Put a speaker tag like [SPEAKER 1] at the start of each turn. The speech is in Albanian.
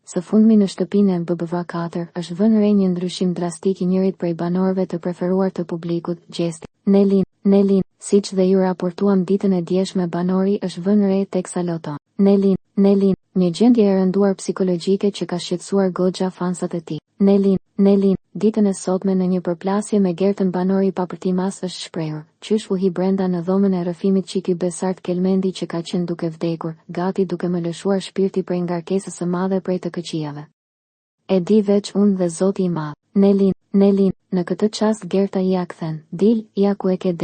[SPEAKER 1] Së fundmi në shtëpinë e BBV4 është vënë re një ndryshim drastik I njërit prej banorëve të preferuar të publikut, Gjesti. Nelin, siç dhe ju raportuam ditën e djeshme banori është vënë re teksa loton. Nelin, një gjendje e rënduar psikologjike që ka shqetësuar goxha fansat e tij. Nelin, ditën e sotme në një përplasje me Gertën banori papërtimas është shprehur, qysh u hi brenda në dhomën e rrëfimit Çiki Besart Kelmendi që ka qenë duke vdekur, gati duke më lëshuar shpirti prej ngarkesës së madhe prej të këqijave. E di veç unë dhe Zoti I madh. Nelin, në këtë çast Gerta ja kthen, dil, ja ku e ke